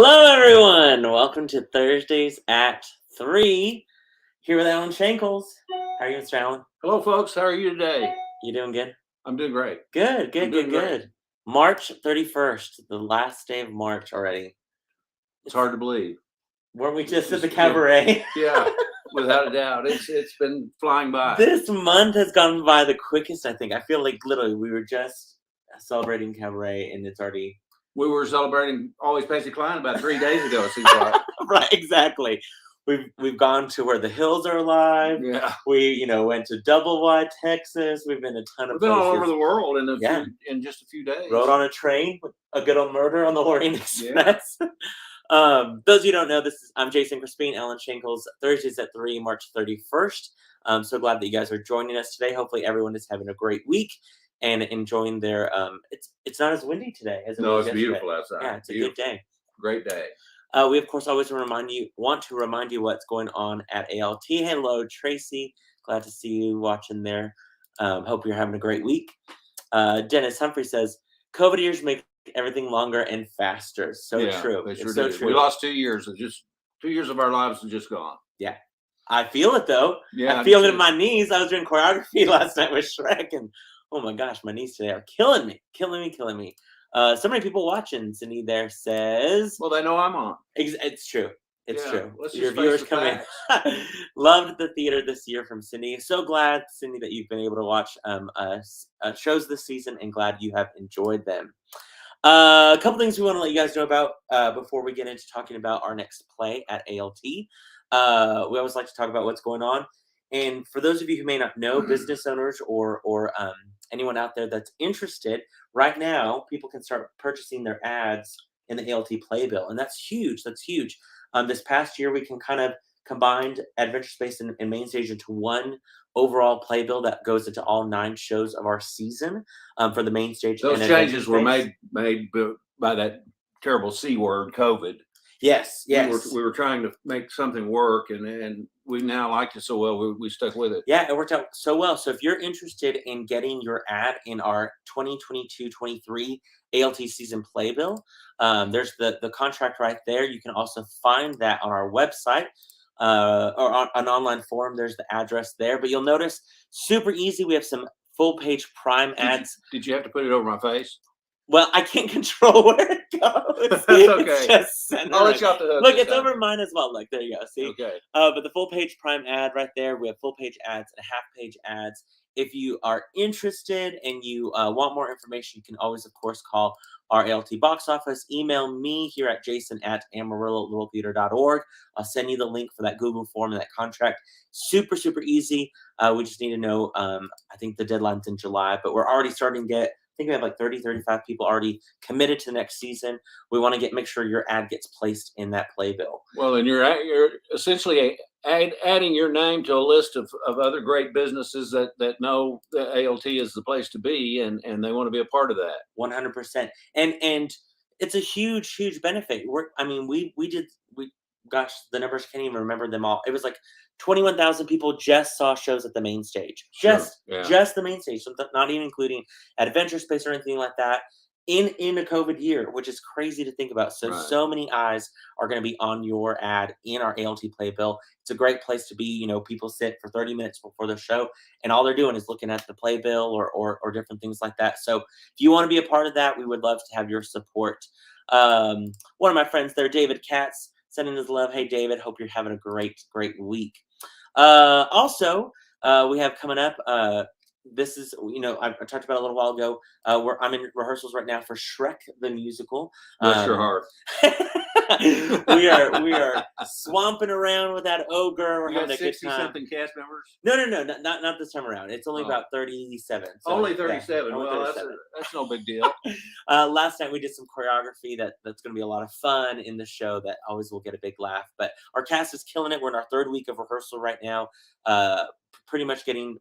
Hello, everyone. Welcome to Thursdays at 3. Here with Allen Shankles. How are you, Mr. Allen? Hello, folks. How are you today? You doing good? I'm doing great. Good. March 31st, the last day of March already. It's hard to believe. Weren't we just at the cabaret? Yeah, without a doubt. It's been flying by. This month has gone by the quickest, I think. I feel like literally we were just celebrating cabaret and it's already... We were celebrating Always Pacey Klein about 3 days ago, it seems like. Right, exactly. We've gone to where the hills are alive. Yeah. We went to Double Wide, Texas. We've been a ton of places. We've been all over the world in just a few days. Rode on a train with a good old murder on the Orient Express. Yeah. Those of you who don't know, I'm Jason Crespin, Allen Shankles. Thursdays at 3, March 31st. I'm so glad that you guys are joining us today. Hopefully everyone is having a great week and enjoying their it's not as windy today as it was yesterday. Beautiful outside. Yeah, it's a good day. Great day. We of course always want to remind you what's going on at ALT. Hello, Tracy. Glad to see you watching there. Hope you're having a great week. Dennis Humphrey says, COVID years make everything longer and faster. So true. It's so true. We lost 2 years. Just 2 years of our lives are just gone. Yeah. I feel it though. Yeah, I feel it in my knees. I was doing choreography last night with Shrek and oh my gosh, my knees today are killing me. So many people watching. Cindy there says, well, they know I'm on. It's true. It's true. Your viewers come in. Loved the theater this year from Cindy. So glad, Cindy, that you've been able to watch shows this season and glad you have enjoyed them. A couple things we want to let you guys know about before we get into talking about our next play at ALT. We always like to talk about what's going on. And for those of you who may not know, business owners or anyone out there that's interested, right now, people can start purchasing their ads in the ALT playbill. And that's huge. This past year, we can kind of combined Adventure Space and Main Stage into one overall playbill that goes into all 9 shows of our season for the Main Stage. Those changes were made by that terrible C word, COVID. Yes. We were trying to make something work, and we now liked it so well, we stuck with it. Yeah, it worked out so well. So if you're interested in getting your ad in our 2022-23 ALT season playbill, there's the contract right there. You can also find that on our website or on an online form. There's the address there. But you'll notice, super easy. We have some full-page prime ads. Did you have to put it over my face? Well, I can't control where it goes. That's okay. It's just I'll let you off the hook. Look, it's over mine as well. Look, there you go. See? Okay. But the full-page prime ad right there. We have full-page ads and half-page ads. If you are interested and you want more information, you can always, of course, call our ALT box office. Email me here at jason@amarillo.littletheater.org. I'll send you the link for that Google form and that contract. Super, super easy. We just need to know, I think the deadline's in July, but we're already starting to get, I think we have like 30, 35 people already committed to the next season. We want to make sure your ad gets placed in that playbill. Well, and you're essentially adding your name to a list of other great businesses that know that ALT is the place to be, and they want to be a part of that. 100%. And it's a huge benefit. Gosh, the numbers can't even remember them all. It was like 21,000 people just saw shows at the Main Stage. Just the Main Stage, so not even including Adventure Space or anything like that. In a COVID year, which is crazy to think about. So many eyes are going to be on your ad in our ALT playbill. It's a great place to be. People sit for 30 minutes before the show, and all they're doing is looking at the playbill or different things like that. So if you want to be a part of that, we would love to have your support. One of my friends there, David Katz, sending his love. Hey, David, hope you're having a great week. Also, we have coming up, this is, I talked about a little while ago, I'm in rehearsals right now for Shrek the Musical. Bless your heart. we are swamping around with that ogre. We're having a good time. 60-something cast members? No, not this time around. It's only about 37. So, only 37. Yeah, well, 37. That's no big deal. Last night we did some choreography that's going to be a lot of fun in the show that always will get a big laugh. But our cast is killing it. We're in our 3rd week of rehearsal right now. Pretty much getting,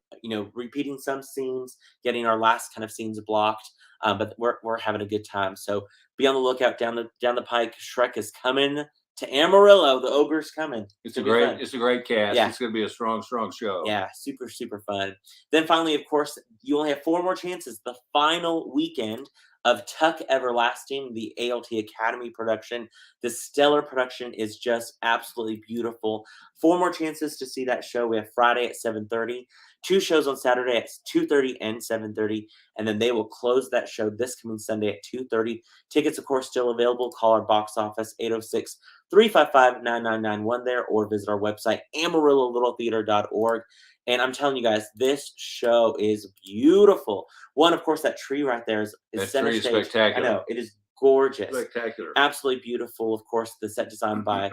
repeating some scenes, getting our last kind of scenes blocked. But we're having a good time. So be on the lookout down the pike. Shrek is coming to Amarillo. The ogre's coming. It's a great cast. Yeah. It's going to be a strong show. Yeah, super fun. Then finally, of course, you only have 4 more chances. The final weekend of Tuck Everlasting, the ALT Academy production. The stellar production is just absolutely beautiful. 4 more chances to see that show. We have Friday at 7:30, 2 shows on Saturday at 2:30 and 7:30, and then they will close that show this coming Sunday at 2:30. Tickets, of course, still available. Call our box office 806-355-9991 there, or visit our website Amarillalittletheater.org. And I'm telling you guys, this show is beautiful. One, of course, that tree right there is center stage. Spectacular. I know, it is gorgeous. Spectacular. Absolutely beautiful. Of course, the set design by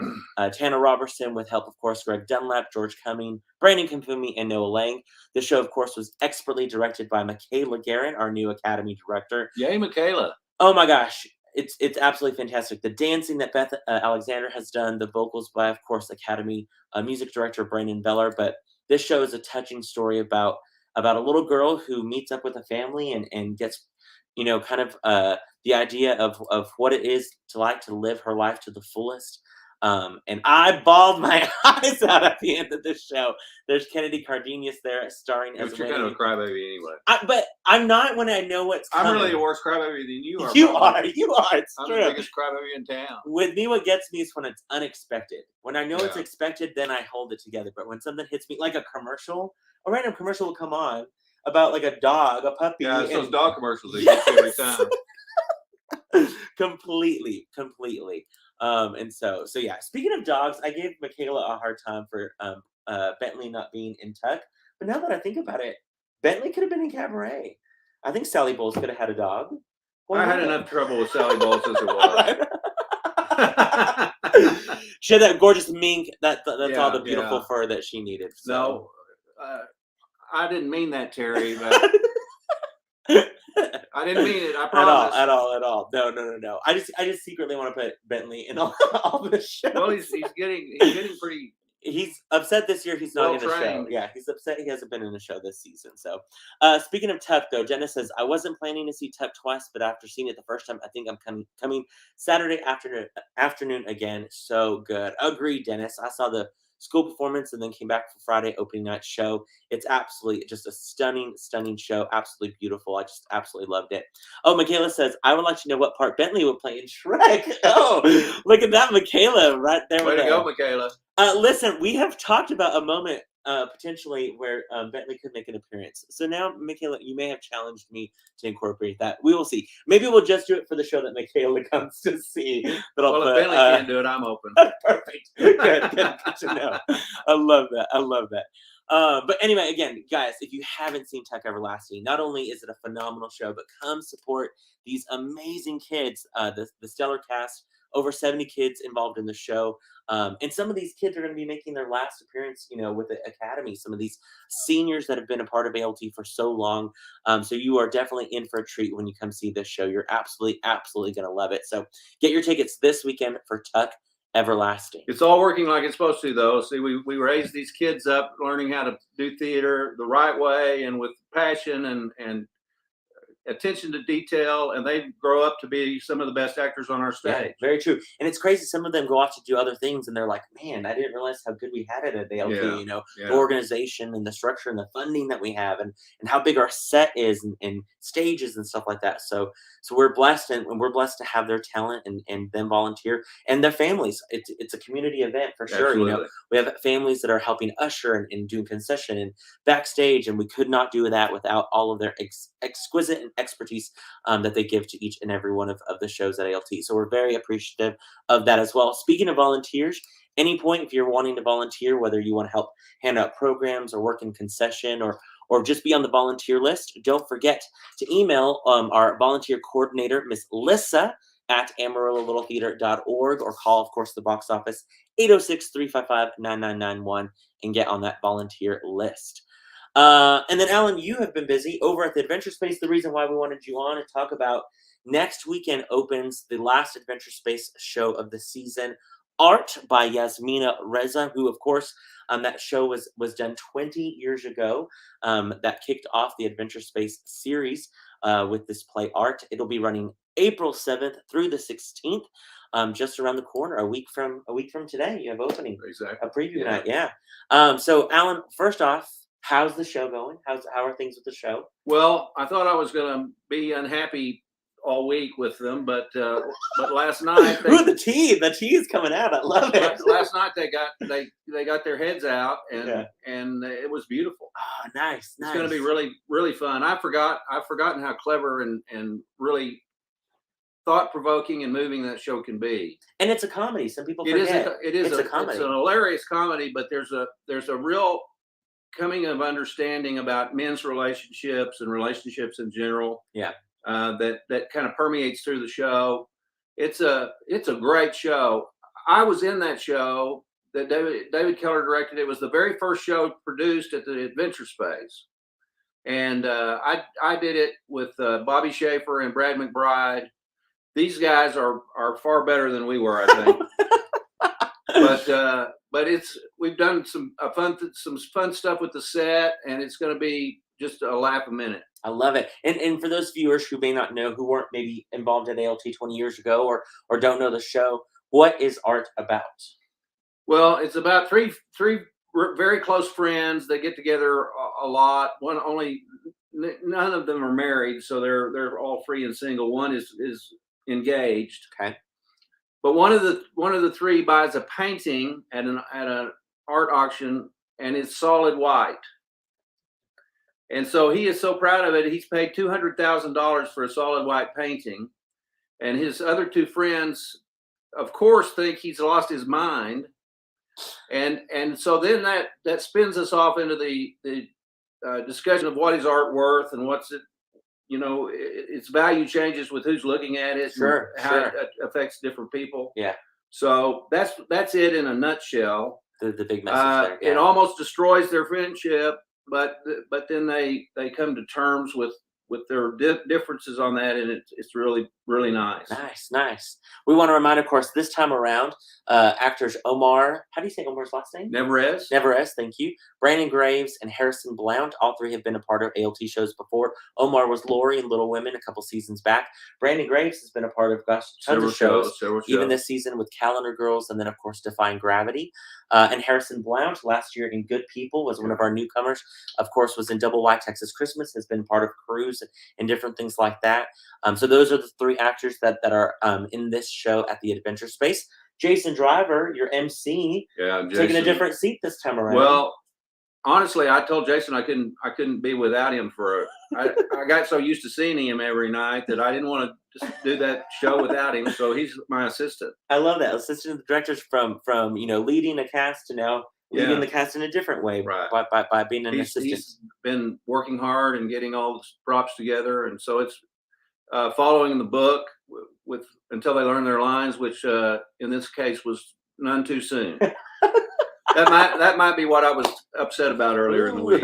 Tanner Robertson, with help, of course, Greg Dunlap, George Cumming, Brandon Confumi, and Noah Lang. The show, of course, was expertly directed by Michaela Guerin, our new Academy director. Yay, Michaela. Oh my gosh. It's absolutely fantastic. The dancing that Beth Alexander has done, the vocals by, of course, Academy music director Brandon Beller. But this show is a touching story about a little girl who meets up with a family and gets, kind of the idea of what it is to live her life to the fullest. And I bawled my eyes out at the end of this show. There's Kennedy Cardenas there starring as You're kind of a crybaby anyway. But I'm not when I know what's coming. I'm really a worse crybaby than you are. You are. It's I'm true. the biggest crybaby in town. With me, what gets me is when it's unexpected. When I know it's expected, then I hold it together. But when something hits me, like a random commercial will come on about like a dog, a puppy. Yeah, it's those dog commercials that get you every time. Completely. And so yeah. Speaking of dogs, I gave Michaela a hard time for Bentley not being in Tuck. But now that I think about it, Bentley could have been in Cabaret. I think Sally Bowles could have had a dog. I had enough trouble with Sally Bowles as it was. She had that gorgeous mink. That's all the beautiful fur that she needed. So. No, I didn't mean that, Terry. But I didn't mean it. I promise. At all. No. I just secretly want to put Bentley in all the shows. Well, he's getting pretty. He's upset this year. He's not in a show. Yeah, he's upset he hasn't been in a show this season. So, speaking of Tuck, though, Jenna says, I wasn't planning to see Tuck twice, but after seeing it the first time, I think I'm coming Saturday afternoon again. So good. Agreed, Dennis. I saw the school performance and then came back for Friday opening night show. It's absolutely just a stunning show. Absolutely beautiful. I just absolutely loved it. Oh, Michaela says, I would like to know what part Bentley would play in Shrek. Oh, look at that, Michaela, right there. Way to go, Michaela. Listen, we have talked about a moment potentially where Bentley could make an appearance. So now, Michaela, you may have challenged me to incorporate that. We will see. Maybe we'll just do it for the show that Michaela comes to see. If Bentley can't do it, I'm open. Perfect. Good to know. I love that. But anyway, again, guys, if you haven't seen Tuck Everlasting, not only is it a phenomenal show, but come support these amazing kids, the stellar cast, over 70 kids involved in the show. And some of these kids are going to be making their last appearance, with the Academy. Some of these seniors that have been a part of ALT for so long. So you are definitely in for a treat when you come see this show. You're absolutely going to love it. So get your tickets this weekend for Tuck Everlasting. It's all working like it's supposed to, though. See, we raise these kids up learning how to do theater the right way and with passion and attention to detail, and they grow up to be some of the best actors on our stage. Yeah, very true. And it's crazy. Some of them go off to do other things, and they're like, man, I didn't realize how good we had it at ALT, the organization and the structure and the funding that we have and how big our set is and stages and stuff like that. So we're blessed, and we're blessed to have their talent and them volunteer and their families. It's a community event for sure. Absolutely. We have families that are helping usher and doing concession and backstage, and we could not do that without all of their exquisite and expertise that they give to each and every one of the shows at ALT. So we're very appreciative of that as well. Speaking of volunteers, any point if you're wanting to volunteer, whether you want to help hand out programs or work in concession or just be on the volunteer list, don't forget to email our volunteer coordinator, Miss Lissa, at AmarilloLittleTheater.org, or call, of course, the box office 806-355-9991 and get on that volunteer list. And then, Alan, you have been busy over at the Adventure Space. The reason why we wanted you on to talk about next weekend opens the last Adventure Space show of the season, Art by Yasmina Reza, who, of course, that show was done 20 years ago. That kicked off the Adventure Space series with this play Art. It'll be running April 7th through the 16th, just around the corner. A week from today, you have opening. Exactly. A preview night, yeah. So, Alan, first off, how's the show going? How are things with the show? Well, I thought I was going to be unhappy all week with them, but last night the tea is coming out. I love it. Last night they got their heads out, and it was beautiful. Oh, nice. It's going to be really, really fun. I've forgotten how clever and really thought-provoking and moving that show can be. And it's a comedy. Some people forget. It's a comedy. It's an hilarious comedy, but there's a real coming of understanding about men's relationships and relationships in general. Yeah. That kind of permeates through the show. It's a great show. I was in that show that David Keller directed. It was the very first show produced at the Adventure Space, and I did it with Bobby Schaefer and Brad McBride. These guys are far better than we were, I think. But we've done some fun stuff with the set, and it's going to be just a laugh a minute. I love it. And for those viewers who may not know, who weren't maybe involved at ALT 20 years ago, or don't know the show, what is Art about? Well, it's about three very close friends. They get together a lot. None of them are married, so they're all free and single. One is engaged. Okay. But one of the three buys a painting at an art auction, and it's solid white. And so he is so proud of it. He's paid $200,000 for a solid white painting, and his other two friends, of course, think he's lost his mind. And so then that spins us off into the discussion of what is art worth and what's it. Its value changes with who's looking at it, sure, and how it affects different people. Yeah. So that's it in a nutshell. The big message there. Yeah. It almost destroys their friendship, but then they come to terms with their differences on that, and it's really, really nice. Nice. We want to remind, of course, this time around, actors Omar, how do you say Omar's last name? Neverez, thank you. Brandon Graves and Harrison Blount, all three have been a part of ALT shows before. Omar was Lori in Little Women a couple seasons back. Brandon Graves has been a part of tons of shows, even this season with Calendar Girls, and then, of course, Defying Gravity. And Harrison Blount, last year in Good People, was one of our newcomers. Of course, was in Double Wide Texas Christmas, has been part of Cruise and different things like that. So those are the three actors that are in this show at the Adventure Space. Jason Driver, your MC, taking a different seat this time around. Well, honestly, I told Jason I couldn't be without him I got so used to seeing him every night that I didn't want to just do that show without him. So he's my assistant. I love that. Assistant directors from leading a cast to now leading the cast in a different way, right? By being an assistant. He's been working hard and getting all the props together, and so it's following the book with until they learn their lines, which in this case was none too soon. That might be what I was upset about earlier in the week.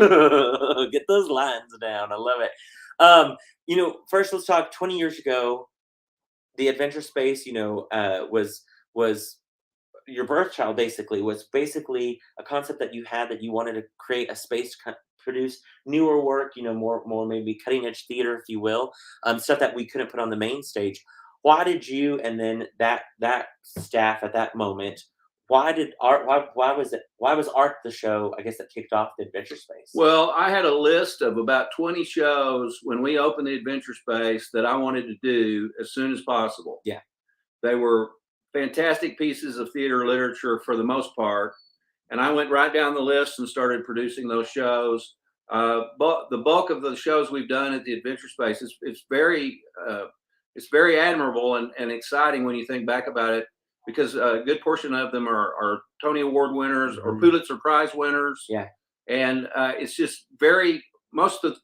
Get those lines down. I love it. First let's talk 20 years ago. The Adventure Space, was your birth child. Was basically a concept that you had, that you wanted to create a space to produce newer work, more maybe cutting edge theater, if you will, stuff that we couldn't put on the main stage. Why did you, and then that staff at that moment, why was Art the show, I guess, that kicked off the Adventure Space? Well, I had a list of about 20 shows when we opened the Adventure Space that I wanted to do as soon as possible. Yeah. They were fantastic pieces of theater literature for the most part. And I went right down the list and started producing those shows. But the bulk of the shows we've done at the Adventure Space it's very admirable and exciting when you think back about it, because a good portion of them are Tony Award winners or Pulitzer Prize winners. Yeah. And it's just most of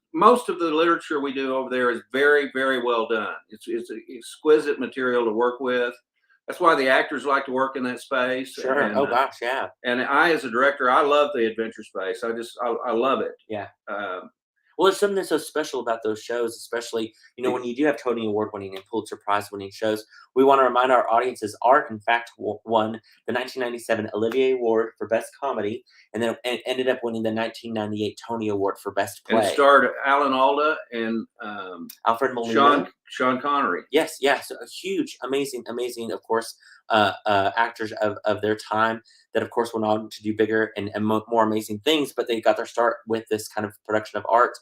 the literature we do over there is very, very well done. It's exquisite material to work with. That's why the actors like to work in that space. Sure. And, gosh, yeah. And I, as a director, I love the Adventure Space. I love it. Yeah. Well, there's something that's so special about those shows, especially, when you do have Tony Award winning and Pulitzer Prize winning shows. We want to remind our audiences, Art, in fact, won the 1997 Olivier Award for Best Comedy, and then ended up winning the 1998 Tony Award for Best Play. And it starred Alan Alda and Alfred Molina. Sean Connery. Yes, so a huge, amazing, of course, actors of their time that, of course, went on to do bigger and more amazing things, but they got their start with this kind of production of Art.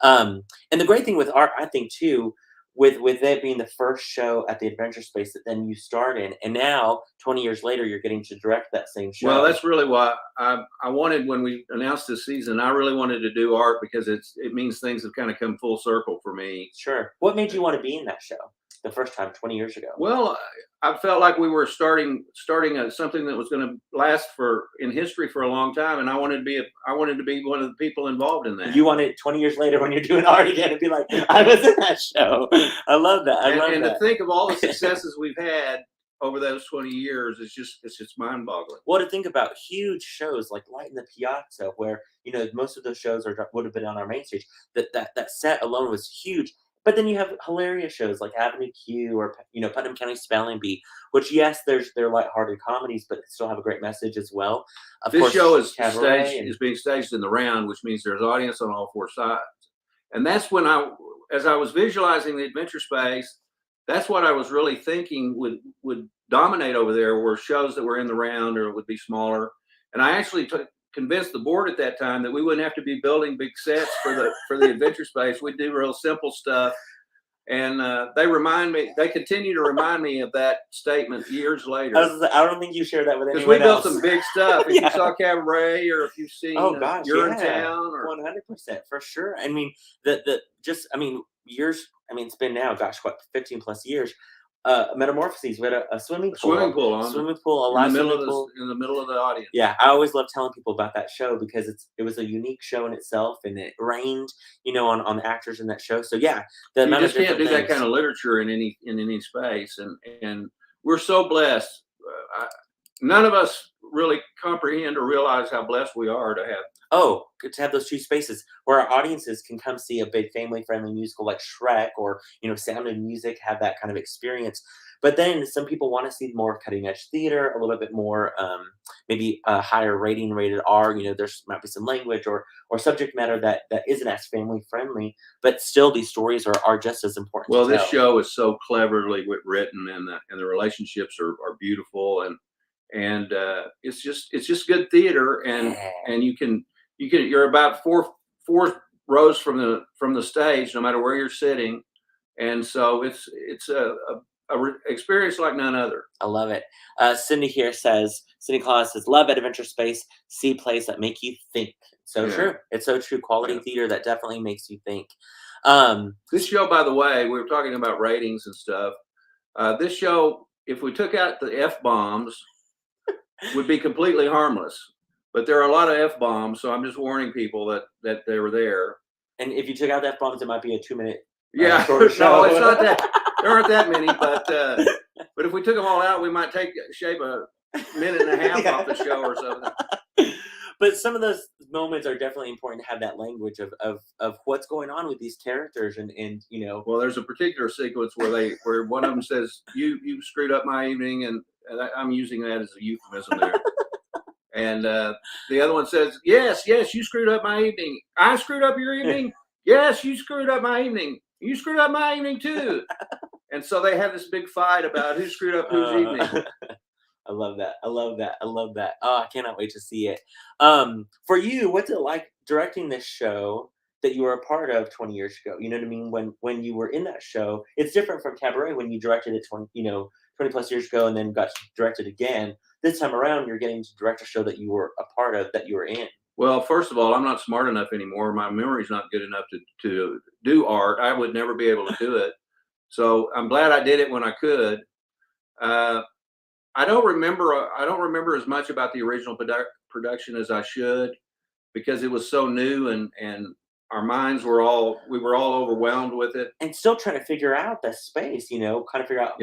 And the great thing with Art, I think, too, with it being the first show at the Adventure Space that then you starred in, and now 20 years later you're getting to direct that same show. Well, that's really why I wanted, when we announced this season, I really wanted to do art because it means things have kind of come full circle for me. Sure. What made you want to be in that show the first time 20 years ago? Well, I felt like we were starting something that was going to last in history for a long time, and I wanted to be one of the people involved in that. You wanted 20 years later when you're doing art again to be like, I was in that show. I love that. I love that. To think of all the successes we've had over those 20 years, it's just mind-boggling. Well, to think about huge shows like Light in the Piazza, where most of those shows would have been on our main stage. That set alone was huge. But then you have hilarious shows like Avenue Q or Putnam County Spelling Bee, which they're lighthearted comedies, but still have a great message as well. This show is being staged in the round, which means there's audience on all four sides. And that's when as I was visualizing the Adventure Space, that's what I was really thinking would dominate over there, were shows that were in the round or it would be smaller. And I actually convinced the board at that time that we wouldn't have to be building big sets for the Adventure Space. We'd do real simple stuff. And they continue to remind me of that statement years later. I don't think you shared that with anyone else. Because we built some big stuff. If you saw Cabaret, or if you've seen You're in Town. 100%, for sure. I mean, years, it's been now, 15 plus years. Metamorphoses, we had a swimming pool. A live swimming pool in the middle of the audience. Yeah, I always love telling people about that show because it was a unique show in itself, and it rained, on the actors in that show. So yeah, you just can't do that kind of literature in any space, and we're so blessed. None of us really comprehend or realize how blessed we are to have those two spaces where our audiences can come see a big family-friendly musical like Shrek, or Sound and Music, have that kind of experience. But then some people want to see more cutting-edge theater, a little bit more, maybe a higher rated R. There might be some language or subject matter that isn't as family-friendly, but still these stories are just as important. Well, this show is so cleverly written, and the relationships are beautiful, and it's just good theater, and you're about four rows from the stage, no matter where you're sitting, and so it's a experience like none other. I love it. Cindy Claus says, love at Adventure Space, see plays that make you think. So true. It's so true. Quality theater that definitely makes you think. This show, by the way, we were talking about ratings and stuff. This show, if we took out the F-bombs, would be completely harmless. But there are a lot of F-bombs, so I'm just warning people that they were there. And if you took out the F-bombs, it might be a 2-minute short show. No, it's not that. There aren't that many, but if we took them all out, we might shave a minute and a half off the show or something. But some of those moments are definitely important to have that language of what's going on with these characters, and Well, there's a particular sequence where one of them says, "You screwed up my evening," and I'm using that as a euphemism there. And the other one says, yes, you screwed up my evening. I screwed up your evening? Yes, you screwed up my evening. You screwed up my evening too. And so they have this big fight about who screwed up whose evening. I love that. Oh, I cannot wait to see it. For you, what's it like directing this show that you were a part of 20 years ago? You know what I mean? When you were in that show, it's different from Cabaret when you directed it 20 plus years ago and then got directed again. This time around, you're getting to direct a show that you were a part of, that you were in. Well, first of all, I'm not smart enough anymore. My memory's not good enough to do art. I would never be able to do it. So I'm glad I did it when I could. I don't remember as much about the original production as I should, because it was so new, and our minds were all overwhelmed with it, and still trying to figure out the space, kind of figure out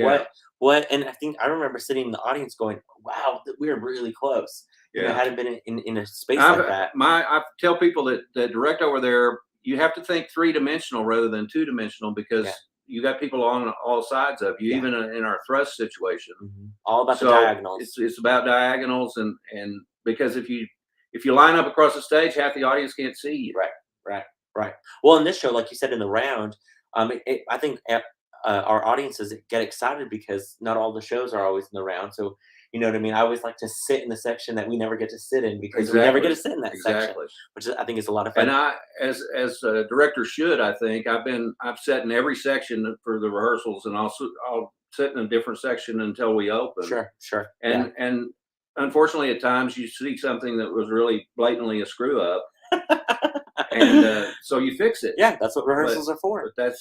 what. And I remember sitting in the audience going, "Wow, we are really close." I hadn't been in a space like that. I tell people that direct over there, you have to think 3-dimensional rather than 2-dimensional, because you got people on all sides of you, even in our thrust situation. Mm-hmm. All about the diagonals. It's about diagonals, and because if you line up across the stage, half the audience can't see you. Right. Well, in this show, like you said, in the round, I think our audiences get excited because not all the shows are always in the round. So You know what I mean? I always like to sit in the section that we never get to sit in because we never get to sit in that section, which I think is a lot of fun. And I, as a director should, I think I've sat in every section for the rehearsals, and I'll sit in a different section until we open. Sure. And unfortunately, at times you see something that was really blatantly a screw up, and so you fix it. Yeah, that's what rehearsals are for. But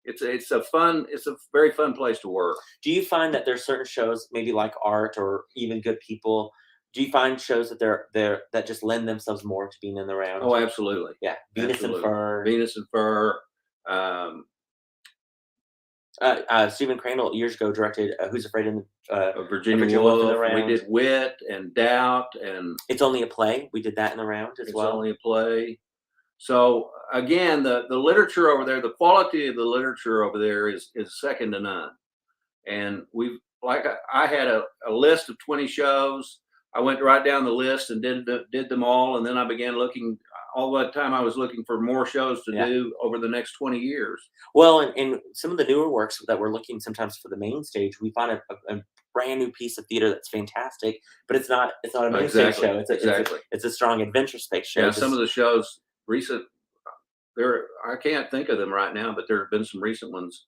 it's a very fun place to work. Do you find that there's certain shows, maybe like art or even Good People? Do you find shows that that just lend themselves more to being in the round? Oh, absolutely. Yeah, Venus and Fur. Stephen Crandall years ago directed Who's Afraid of Virginia Woolf. We did Wit and Doubt, and It's Only a Play. We did that in the round as well. It's Only a Play. So again, the literature over there, the quality of the literature over there is second to none. And I had a list of 20 shows. I went right down the list and did them all, and then I began looking. All that time I was looking for more shows to do over the next 20 years. Well, and some of the newer works that we're looking sometimes for the main stage, we find a brand new piece of theater that's fantastic, but it's not a main stage show. It's a strong adventure space show. Yeah, some of the shows recent, I can't think of them right now, but there have been some recent ones.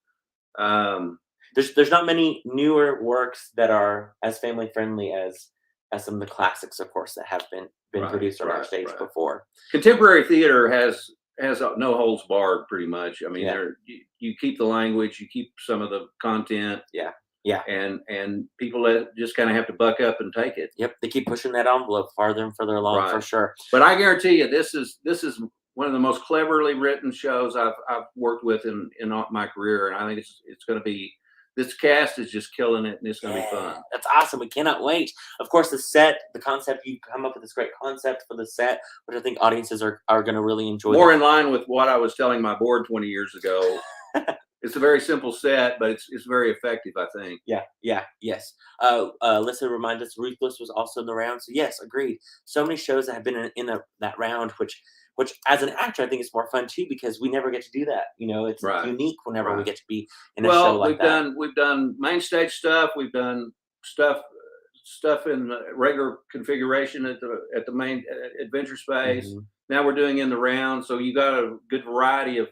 There's not many newer works that are as family friendly as some of the classics, of course, that have been produced on our stage before. Contemporary theater has no holds barred, pretty much. I mean, you keep the language, you keep some of the content. Yeah. And people just kind of have to buck up and take it. Yep, they keep pushing that envelope farther and further along, for sure. But I guarantee you, this is one of the most cleverly written shows I've worked with in my career, and I think it's going to be. This cast is just killing it, and it's going to be fun. That's awesome. We cannot wait. Of course, the concept, you come up with this great concept for the set, which I think audiences are going to really enjoy. More in line with what I was telling my board 20 years ago. It's a very simple set, but it's very effective, I think. Yes. Lisa reminded us Ruthless was also in the round. So yes, agreed. So many shows that have been in that round, which as an actor, I think is more fun too, because we never get to do that. You know, it's unique whenever we get to be in a show like that. We've done main stage stuff. We've done stuff in the regular configuration at the main adventure space. Mm-hmm. Now we're doing in the round, so you got a good variety of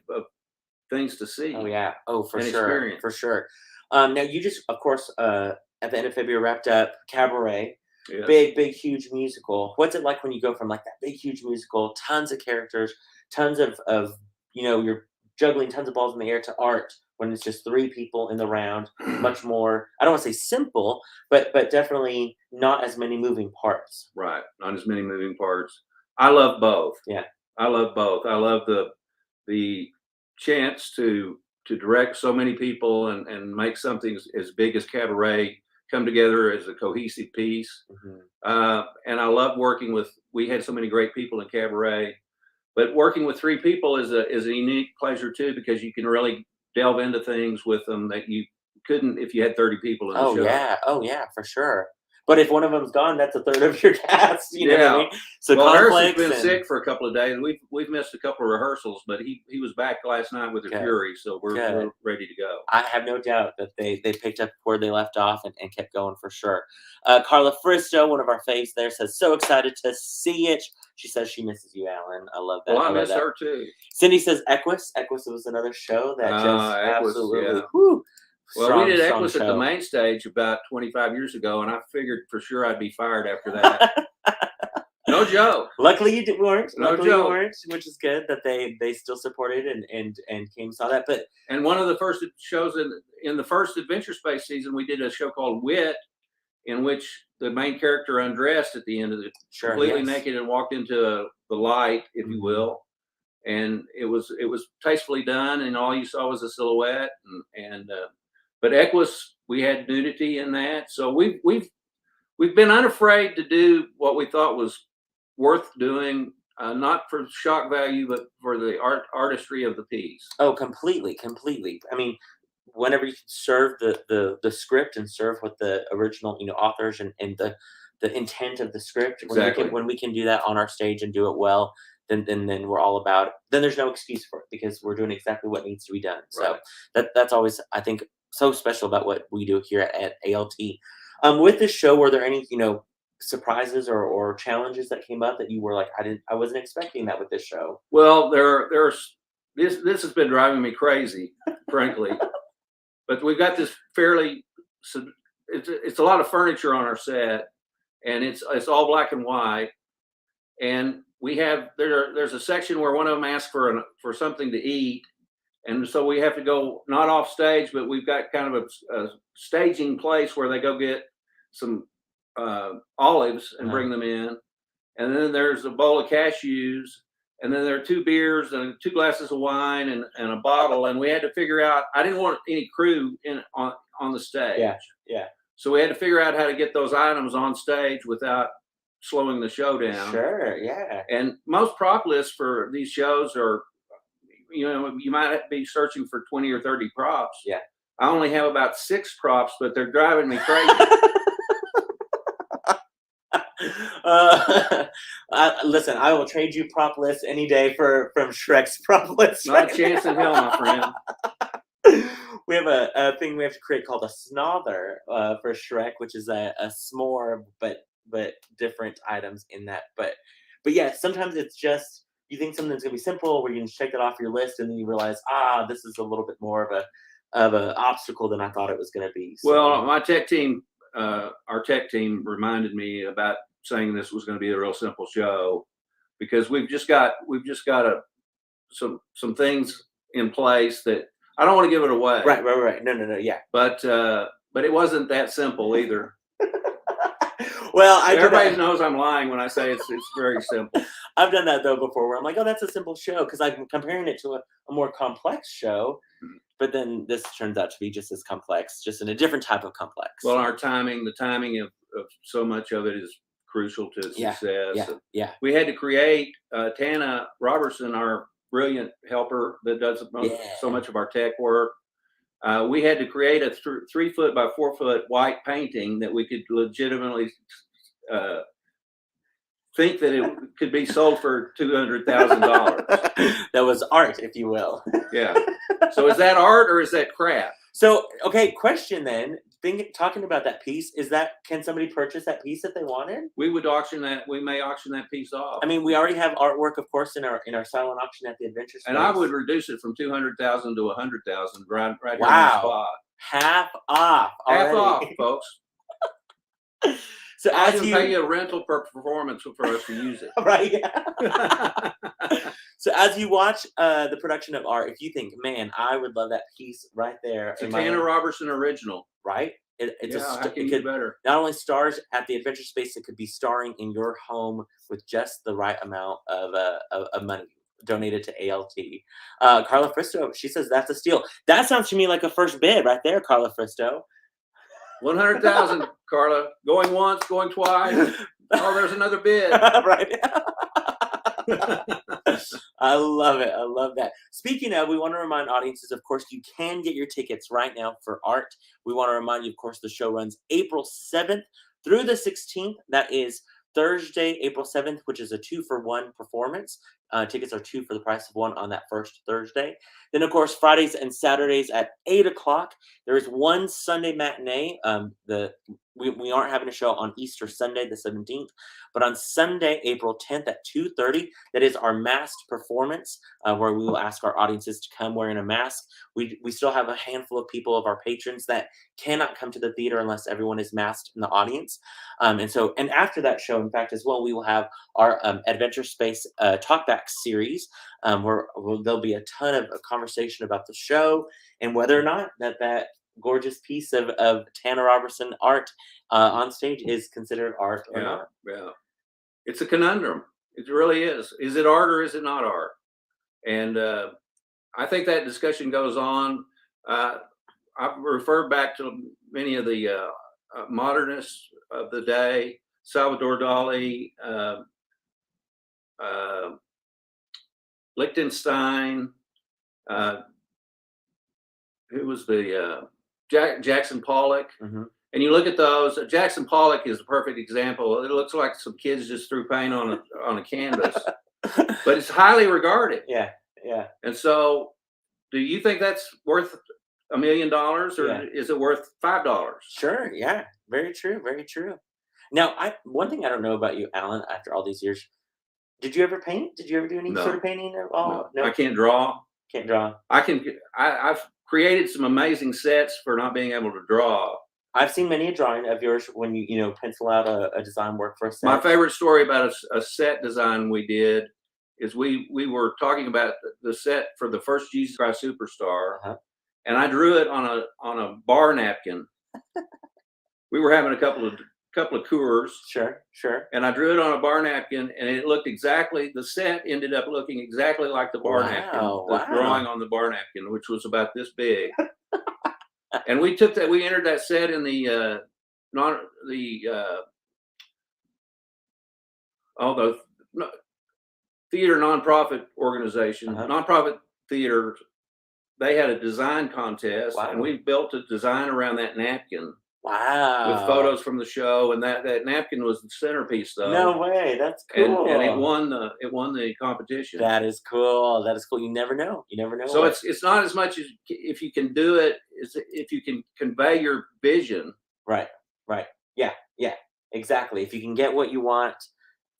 things to see. Oh yeah. Oh, for sure. Now you just, of course, at the end of February wrapped up Cabaret. Yes. Big, huge musical. What's it like when you go from like that big, huge musical, tons of characters, tons of you're juggling tons of balls in the air, to art when it's just 3 people in the round? Much more, I don't want to say simple, but definitely not as many moving parts. Right, not as many moving parts. I love both. Yeah, I love both. I love the chance to direct so many people and make something as big as Cabaret come together as a cohesive piece. Mm-hmm. And I love working with. We had so many great people in Cabaret, but working with 3 people is a unique pleasure too, because you can really delve into things with them that you couldn't if you had 30 people in the show. Oh yeah, for sure. But if one of them's gone, that's a third of your cast. You know what I mean? So Harrison's been sick for a couple of days. We've missed a couple of rehearsals, but he was back last night with a Fury, so we're ready to go. I have no doubt that they picked up where they left off and kept going for sure. Carla Fristo, one of our faves there, says, so excited to see it. She says she misses you, Alan. I love that. Well, I miss her too. Cindy says Equus. Equus was another show that just absolutely. Whew, well, we did Equus at the main stage about 25 years ago, and I figured for sure I'd be fired after that. No joke. Luckily you weren't. Which is good that they still supported and came and saw that. And one of the first shows in the first Adventure Space season, we did a show called Wit, in which the main character undressed at the end of it, completely naked, and walked into the light, if you will. And it was tastefully done, and all you saw was a silhouette. But Equus, we had nudity in that, so we've been unafraid to do what we thought was worth doing, not for shock value, but for the artistry of the piece. Oh, completely. I mean, whenever you can serve the script and serve what the original authors and the intent of the script. Exactly. When we can do that on our stage and do it well, then we're all about it. Then there's no excuse for it, because we're doing exactly what needs to be done. So that's always, I think, so special about what we do here at ALT. With this show, were there any, surprises or challenges that came up that you were like, I wasn't expecting that with this show? Well, there's this has been driving me crazy, frankly. But we've got this it's a lot of furniture on our set, and it's all black and white. And there's a section where one of them asks for something to eat, and so we have to go not off stage, but we've got kind of a staging place where they go get some olives and bring them in, and then there's a bowl of cashews, and then there are 2 beers and 2 glasses of wine and a bottle, and we had to figure out. I didn't want any crew on the stage. Yeah. So we had to figure out how to get those items on stage without slowing the show down. Sure, yeah. And most prop lists for these shows are, you might be searching for 20 or 30 props. Yeah. I only have about 6 props, but they're driving me crazy. Listen, I will trade you prop lists any day from Shrek's prop list. Not a chance in hell, my friend. We have a thing we have to create called a snother for Shrek, which is a s'more, but different items in that. But yeah, sometimes it's just you think something's gonna be simple where you can check it off your list, and then you realize, this is a little bit more of an obstacle than I thought it was gonna be. So. Well, my tech team, our tech team, reminded me about saying this was going to be a real simple show, because we've just got some things in place that I don't want to give it away. Right. No, yeah. But it wasn't that simple either. Well, everybody knows I'm lying when I say it's very simple. I've done that though before, where I'm like, oh, that's a simple show, because I'm comparing it to a more complex show. Mm-hmm. But then this turns out to be just as complex, just in a different type of complex. Well, the timing of so much of it is crucial to success. Yeah. We had to create Tana Robertson, our brilliant helper that does so much of our tech work. We had to create a 3 foot by 4 foot white painting that we could legitimately think that it could be sold for $200,000. That was art, if you will. Yeah. So is that art or is that crap? So, okay, question then. Talking about that piece, can somebody purchase that piece if they wanted? We would auction that. We may auction that piece off. I mean, we already have artwork, of course, in our silent auction at the Adventure Space. And I would reduce it from $200,000 to $100,000 right here on the spot. Half off. Half off, folks. So I can pay you a rental per performance for us to use it. Right. Yeah. So as you watch the production of art, if you think, man, I would love that piece right there. It's a Tana Robertson original. Right? It's how can you do better? Not only stars at the Adventure Space, it could be starring in your home with just the right amount of money donated to ALT. Carla Fristo, she says that's a steal. That sounds to me like a first bid right there, Carla Fristo. 100,000, Carla. Going once, going twice. Oh, there's another bid. Right. I love it. I love that. Speaking of, we want to remind audiences, of course, you can get your tickets right now for art. We want to remind you, of course, the show runs April 7th through the 16th. That is Thursday, April 7th, which is a 2-for-1 performance. Tickets are 2 for the price of 1 on that first Thursday. Then, of course, Fridays and Saturdays at 8 o'clock. There is one Sunday matinee. We aren't having a show on Easter Sunday, the 17th, but on Sunday, April 10th at 2:30, that is our masked performance, where we will ask our audiences to come wearing a mask. We still have a handful of people of our patrons that cannot come to the theater unless everyone is masked in the audience. And after that show, in fact, as well, we will have our Adventure Space Talkback series, where there'll be a ton of conversation about the show and whether or not that gorgeous piece of Tana Robertson art on stage is considered art or not. Yeah, it's a conundrum. It really is. Is it art or is it not art? And I think that discussion goes on. I've referred back to many of the modernists of the day, Salvador Dali, Lichtenstein, who was the Jackson Pollock. Mm-hmm. And you look at those. Jackson Pollock is a perfect example. It looks like some kids just threw paint on a canvas, but it's highly regarded. Yeah. And so, do you think that's worth $1 million, or is it worth $5? Sure. Yeah. Very true. Very true. Now, one thing I don't know about you, Alan, after all these years, did you ever paint? Did you ever do any sort of painting at all? No. I can't draw. Can't draw. I've created some amazing sets for not being able to draw. I've seen many a drawing of yours when you pencil out a design work for a set. My favorite story about a set design we did is we were talking about the set for the first Jesus Christ Superstar, and I drew it on a bar napkin. We were having a couple of Coors. Sure. And I drew it on a bar napkin, and it looked exactly. The set ended up looking exactly like the bar napkin. The drawing on the bar napkin, which was about this big. And we took that. We entered that set in the theater nonprofit organization, nonprofit theater. They had a design contest, and we built a design around that napkin. Wow. With photos from the show, and that napkin was the centerpiece, though. No way, that's cool. And it won the competition. That is cool. That is cool. You never know. So it's not as much as if you can do it, is if you can convey your vision. Right. Yeah. Exactly. If you can get what you want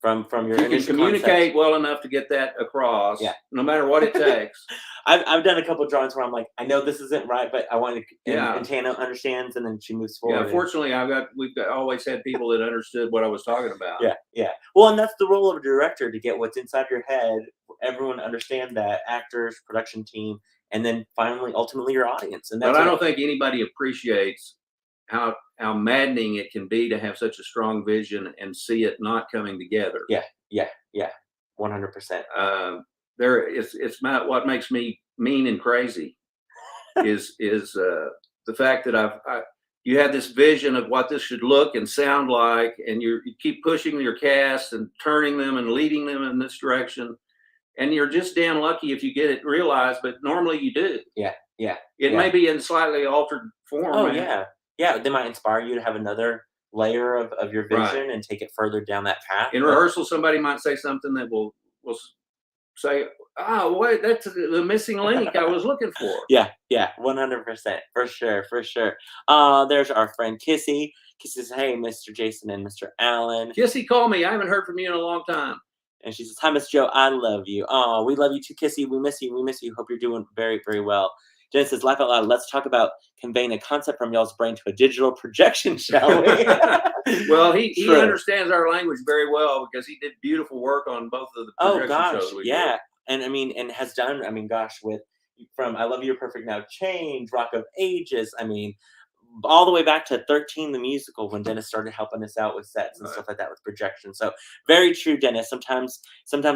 from your you can communicate well enough to get that across. Yeah. No matter what it takes. I've done a couple of drawings where I'm like, I know this isn't right, but I want to. And Tana understands, and then she moves forward. Yeah. Fortunately, we've always had people that understood what I was talking about. Yeah. Well, and that's the role of a director, to get what's inside your head. Everyone understand that, actors, production team, and then finally, ultimately, your audience. And that's. But I don't think anybody appreciates how maddening it can be to have such a strong vision and see it not coming together. Yeah. 100%. It's not what makes me mean and crazy is the fact that you have this vision of what this should look and sound like, and you keep pushing your cast and turning them and leading them in this direction, and you're just damn lucky if you get it realized, but normally you do. Yeah. It may be in slightly altered form. Oh, yeah. They might inspire you to have another layer of your vision and take it further down that path. In rehearsal, somebody might say something that will say, "Oh, wait, that's the missing link I was looking for." Yeah, 100%, for sure. There's our friend Kissy. Kissy says, "Hey, Mr. Jason and Mr. Allen." Kissy, call me. I haven't heard from you in a long time. And she says, "Hi, Miss Joe. I love you. Oh, we love you too, Kissy. We miss you. Hope you're doing very, very well." Jen says, "Laugh out loud. Let's talk about conveying a concept from y'all's brain to a digital projection, shall we?" Well, he understands our language very well, because he did beautiful work on both of the projection shows we did. And has done, from I Love You, Perfect Now, Change, Rock of Ages, all the way back to 13 the musical, when Dennis started helping us out with sets and stuff like that with projection. So very true, Dennis. Sometimes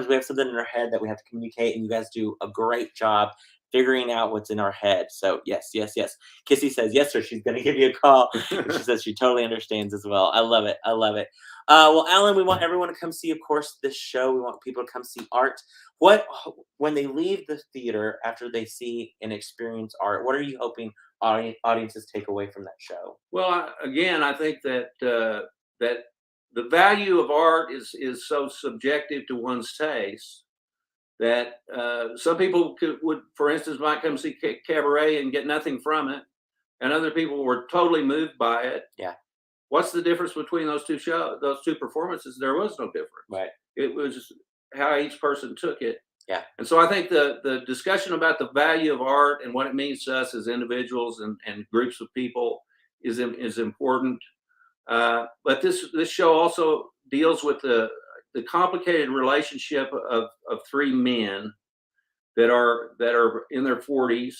we have something in our head that we have to communicate, and you guys do a great job figuring out what's in our head. So yes. Kissy says, yes, sir, she's going to give you a call. And she says she totally understands as well. I love it. Well, Alan, we want everyone to come see, of course, this show. We want people to come see art. When they leave the theater after they see and experience art, what are you hoping audiences take away from that show? Well, again, I think that that the value of art is so subjective to one's taste, that some people would, for instance, might come see Cabaret and get nothing from it, and other people were totally moved by it. Yeah. What's the difference between those two performances? There was no difference. Right. It was just how each person took it. Yeah. And so I think the discussion about the value of art and what it means to us as individuals and groups of people is important. But this show also deals with the complicated relationship of three men that are in their 40s.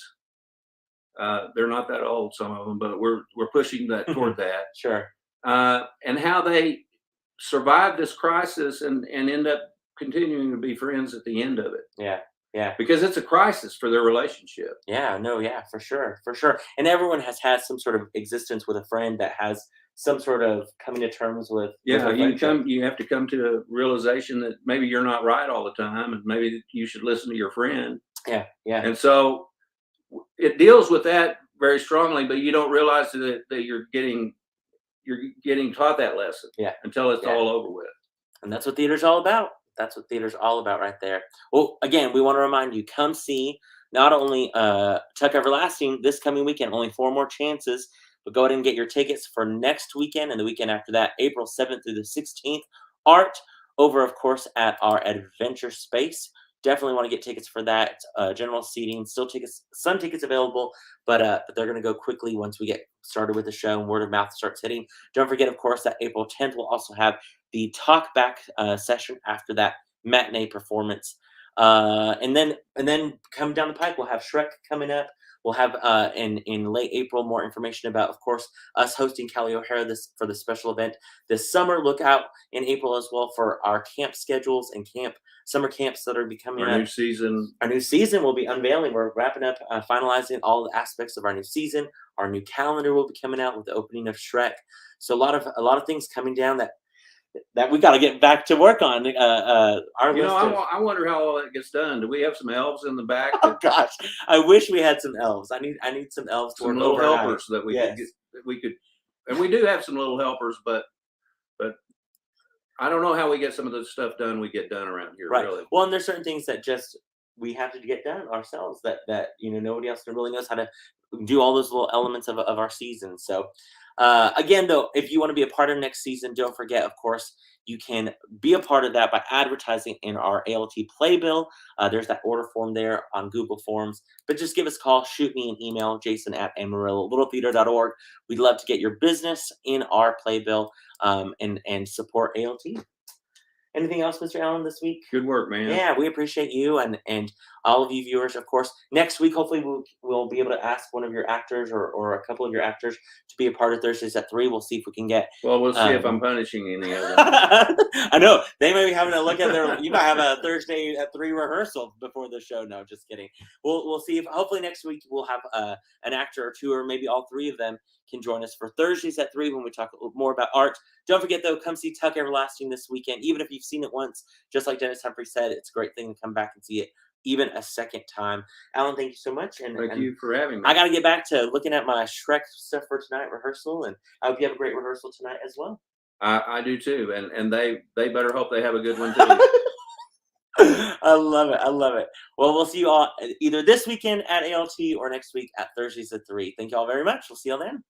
They're not that old, some of them, but we're pushing that toward that. Sure. And how they survive this crisis and end up continuing to be friends at the end of it. Yeah. Because it's a crisis for their relationship. Yeah, for sure. And everyone has had some sort of existence with a friend that has some sort of coming to terms with. Yeah, you have to come to a realization that maybe you're not right all the time, and maybe you should listen to your friend. Yeah. And so it deals with that very strongly, but you don't realize that you're getting taught that lesson. Until it's all over with. And that's what theater's all about. Right there. Well, again, we want to remind you, come see not only Tuck Everlasting this coming weekend, only 4 more chances, but go ahead and get your tickets for next weekend and the weekend after that, April 7th through the 16th. Art over, of course, at our Adventure Space. Definitely want to get tickets for that. General seating, still tickets, some tickets available, but they're going to go quickly once we get started with the show and word of mouth starts hitting. Don't forget, of course, that April 10th we'll also have the talk back session after that matinee performance. And then come down the pike, we'll have Shrek coming up. We'll have in late April more information about, of course, us hosting Callie O'Hara for the special event this summer. Look out in April as well for our camp schedules and summer camps that are becoming our new season. Our new season will be unveiling. We're wrapping up, finalizing all the aspects of our new season. Our new calendar will be coming out with the opening of Shrek. So a lot of things coming down that we got to get back to work on. I wonder how all that gets done. Do we have some elves in the back? Oh gosh, I wish we had some elves. I need some elves to some work little overnight. helpers that we could, and we do have some little helpers, but I don't know how we get some of the stuff done we get done around here. Right. Really. Well, and there's certain things that just we have to get done ourselves that nobody else really knows how to do all those little elements of our season. So again, though, if you want to be a part of next season, don't forget, of course, you can be a part of that by advertising in our ALT playbill. There's that order form there on Google Forms. But just give us a call, shoot me an email, jason@amarillo.littletheater.org. We'd love to get your business in our playbill and support ALT. Anything else, Mr. Allen, this week? Good work, man. Yeah, we appreciate you and all of you viewers, of course. Next week, hopefully, we'll be able to ask one of your actors or a couple of your actors to be a part of Thursdays at 3. We'll see if we can get. Well, we'll see if I'm punishing any of them. I know they may be having a look at you might have a Thursday at 3 rehearsal before the show. No, just kidding. We'll see if hopefully next week we'll have an actor or two, or maybe all 3 of them can join us for Thursdays at 3 when we talk a little more about art. Don't forget, though, come see Tuck Everlasting this weekend. Even if you've seen it once, just like Dennis Humphrey said, it's a great thing to come back and see it even a second time. Alan, thank you so much. And thank you for having me. I got to get back to looking at my Shrek stuff for tonight rehearsal, and I hope you have a great rehearsal tonight as well. I do too, and they better hope they have a good one too. I love it. Well, we'll see you all either this weekend at ALT or next week at Thursdays at 3. Thank you all very much. We'll see you all then.